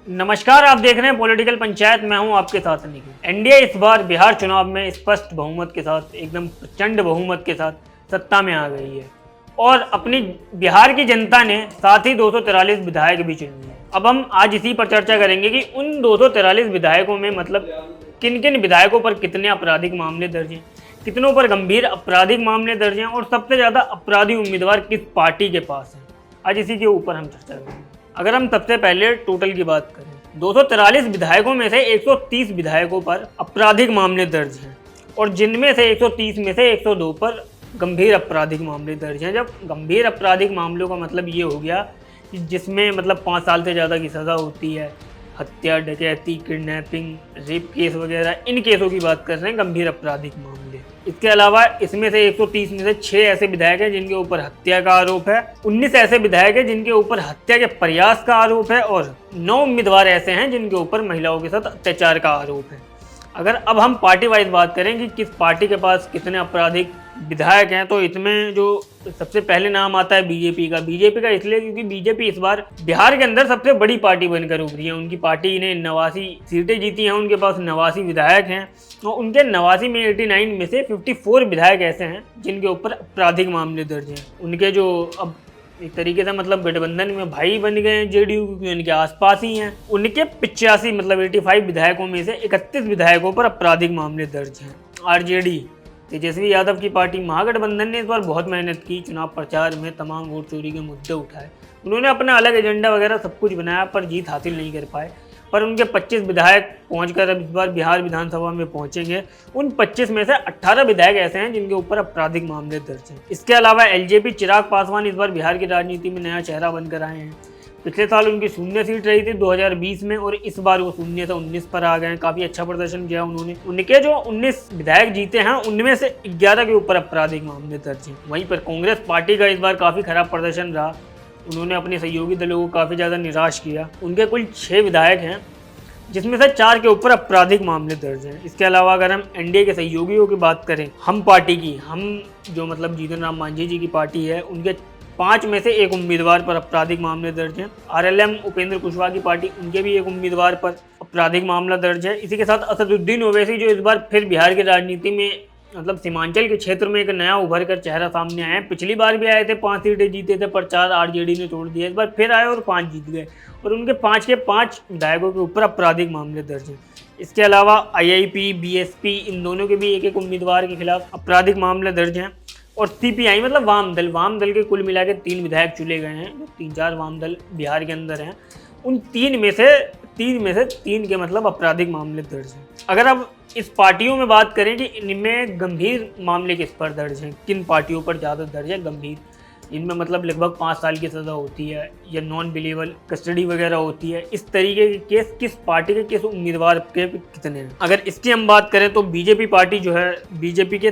नमस्कार, आप देख रहे हैं पॉलिटिकल पंचायत। मैं हूं आपके साथ निखिल। एनडीए इस बार बिहार चुनाव में स्पष्ट बहुमत के साथ, एकदम प्रचंड बहुमत के साथ सत्ता में आ गई है और अपनी बिहार की जनता ने साथ ही 243 विधायक भी चुने हैं। अब हम आज इसी पर चर्चा करेंगे कि उन 243 विधायकों में मतलब किन किन विधायकों पर कितने आपराधिक मामले दर्ज हैं, कितनों पर गंभीर आपराधिक मामले दर्ज हैं और सबसे ज़्यादा अपराधी उम्मीदवार किस पार्टी के पास हैं। आज इसी के ऊपर हम चर्चा करेंगे। अगर हम सबसे पहले टोटल की बात करें, 243 विधायकों में से 130 विधायकों पर आपराधिक मामले दर्ज हैं और जिनमें से 130 में से 102 पर गंभीर आपराधिक मामले दर्ज हैं। जब गंभीर आपराधिक मामलों का मतलब ये हो गया कि जिसमें मतलब 5 साल से ज़्यादा की सज़ा होती है, हत्या, डकैती, किडनैपिंग, रेप केस वगैरह, इन केसों की बात कर रहे हैं गंभीर आपराधिक मामले। इसके अलावा इसमें से 130 में से 6 ऐसे विधायक हैं जिनके ऊपर हत्या का आरोप है, 19 ऐसे विधायक हैं जिनके ऊपर हत्या के प्रयास का आरोप है और 9 उम्मीदवार ऐसे हैं जिनके ऊपर महिलाओं के साथ अत्याचार का आरोप है। अगर अब हम पार्टी वाइज बात करें कि किस पार्टी के पास कितने आपराधिक विधायक हैं, तो इसमें जो सबसे पहले नाम आता है बीजेपी का। बीजेपी का इसलिए क्योंकि बीजेपी इस बार बिहार के अंदर सबसे बड़ी पार्टी बनकर उभरी है। उनकी पार्टी ने 89 सीटें जीती हैं, उनके पास 89 विधायक हैं और उनके 89 में 89 में से 54 विधायक ऐसे हैं जिनके ऊपर आपराधिक मामले दर्ज हैं। उनके जो अब एक तरीके से मतलब गठबंधन में भाई बन गए हैं जेडीयू, क्योंकि उनके आसपास ही हैं। उनके 85 मतलब 85 विधायकों में से 31 विधायकों पर आपराधिक मामले दर्ज हैं। आरजेडी तेजस्वी यादव की पार्टी महागठबंधन ने इस बार बहुत मेहनत की, चुनाव प्रचार में तमाम वोट चोरी के मुद्दे उठाए। उन्होंने अपना अलग एजेंडा वगैरह सब कुछ बनाया पर जीत हासिल नहीं कर पाए। पर उनके 25 विधायक पहुंचकर अब इस बार बिहार विधानसभा में पहुंचेंगे। उन 25 में से 18 विधायक ऐसे हैं जिनके ऊपर आपराधिक मामले दर्ज हैं। इसके अलावा एलजेपी चिराग पासवान इस बार बिहार की राजनीति में नया चेहरा बनकर आए हैं। पिछले साल उनकी 0 सीट रही थी 2020 में और इस बार वो 0 से 19 पर आ गए हैं। काफ़ी अच्छा प्रदर्शन किया उन्होंने। उनके जो 19 विधायक जीते हैं उनमें से 11 के ऊपर आपराधिक मामले दर्ज हैं। वहीं पर कांग्रेस पार्टी का इस बार काफ़ी खराब प्रदर्शन रहा। उन्होंने अपने सहयोगी दलों को काफ़ी ज़्यादा निराश किया। उनके कुल 6 विधायक हैं जिसमें से 4 के ऊपर आपराधिक मामले दर्ज हैं। इसके अलावा अगर हम एनडीए के सहयोगियों की बात करें, हम पार्टी की, हम जो मतलब जीतन राम मांझी जी की पार्टी है, उनके 5 में से 1 उम्मीदवार पर आपराधिक मामले दर्ज हैं। आरएलएम उपेंद्र कुशवाहा की पार्टी, उनके भी 1 उम्मीदवार पर आपराधिक मामला दर्ज है। इसी के साथ असदुद्दीन ओवैसी जो इस बार फिर बिहार की राजनीति में मतलब सीमांचल के क्षेत्र में एक नया उभर कर चेहरा सामने आया है। पिछली बार भी आए थे, 5 सीटें जीते थे पर 4 आरजेडी ने तोड़ दिया। इस बार फिर आए और 5 जीत गए और उनके 5 के 5 विधायकों के ऊपर आपराधिक मामले दर्ज हैं। इसके अलावा आईआईपी, बीएसपी, इन दोनों के भी 1-1 उम्मीदवार के खिलाफ आपराधिक मामले दर्ज हैं। और सीपीआई मतलब वाम दल के कुल मिला के 3 विधायक चुने गए हैं। 3-4 वाम दल बिहार के अंदर हैं, उन 3 में से 3 के मतलब आपराधिक मामले दर्ज हैं। अगर अब इस पार्टियों में बात करें कि इनमें गंभीर मामले किस पर दर्ज हैं, किन पार्टियों पर ज़्यादा दर्ज है गंभीर, इनमें मतलब लगभग 5 साल की सज़ा होती है या नॉन बिलीवल कस्टडी वगैरह होती है, इस तरीके के केस किस पार्टी के किस उम्मीदवार के कितने हैं। अगर इसकी हम बात करें तो बीजेपी पार्टी जो है, बीजेपी के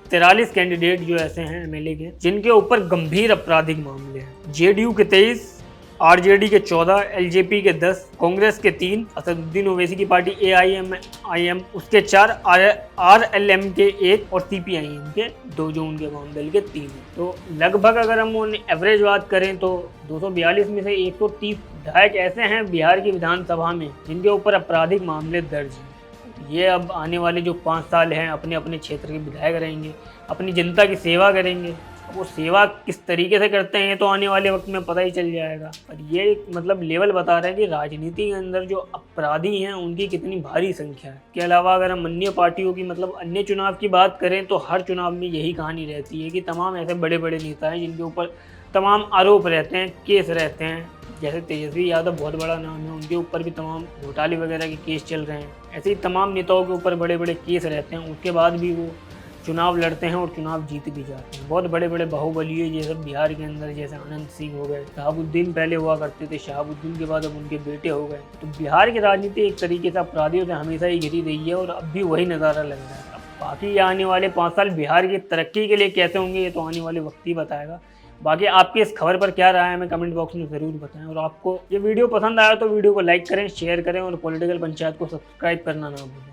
43 कैंडिडेट जो ऐसे हैं एमएलए के जिनके ऊपर गंभीर आपराधिक मामले हैं। जेडीयू के 23, आरजेडी के 14, एलजेपी के 10, कांग्रेस के 3, असदुद्दीन ओवैसी की पार्टी एआईएम उसके 4, आरएलएम के 1 और सीपीआईएम के 2 जो उनके वाम दल के 3 हैं। तो लगभग अगर हम एवरेज बात करें तो 242 में से 130 विधायक ऐसे हैं बिहार की विधानसभा में जिनके ऊपर आपराधिक मामले दर्ज हैं। ये अब आने वाले जो 5 साल हैं अपने अपने क्षेत्र के विधायक रहेंगे, अपनी जनता की सेवा करेंगे। अब वो सेवा किस तरीके से करते हैं तो आने वाले वक्त में पता ही चल जाएगा। पर ये मतलब लेवल बता रहा है कि राजनीति के अंदर जो अपराधी हैं उनकी कितनी भारी संख्या है। इसके अलावा अगर हम अन्य पार्टियों की मतलब अन्य चुनाव की बात करें तो हर चुनाव में यही कहानी रहती है कि तमाम ऐसे बड़े बड़े नेता हैं जिनके ऊपर तमाम आरोप रहते हैं, केस रहते हैं। जैसे तेजस्वी यादव बहुत बड़ा नाम है, उनके ऊपर भी तमाम घोटाले वगैरह के केस चल रहे हैं। ऐसे ही तमाम नेताओं के ऊपर बड़े बड़े केस रहते हैं, उसके बाद भी वो चुनाव लड़ते हैं और चुनाव जीत भी जाते हैं। बहुत बड़े बड़े बाहुबली जैसे बिहार के अंदर जैसे आनंद सिंह हो गए, शहाबुद्दीन पहले हुआ करते थे, शहाबुद्दीन के बाद अब उनके बेटे हो गए। तो बिहार की राजनीति एक तरीके से अपराधियों से हमेशा ही घिरी रही है और अब भी वही नज़ारा लग रहा है। अब बाकी आने वाले 5 साल बिहार की तरक्की के लिए कैसे होंगे ये तो आने वाले वक्त ही बताएगा। बाकी आपकी इस खबर पर क्या राय है हमें कमेंट बॉक्स में ज़रूर बताएं और आपको ये वीडियो पसंद आया तो वीडियो को लाइक करें, शेयर करें और पॉलिटिकल पंचायत को सब्सक्राइब करना ना भूलें।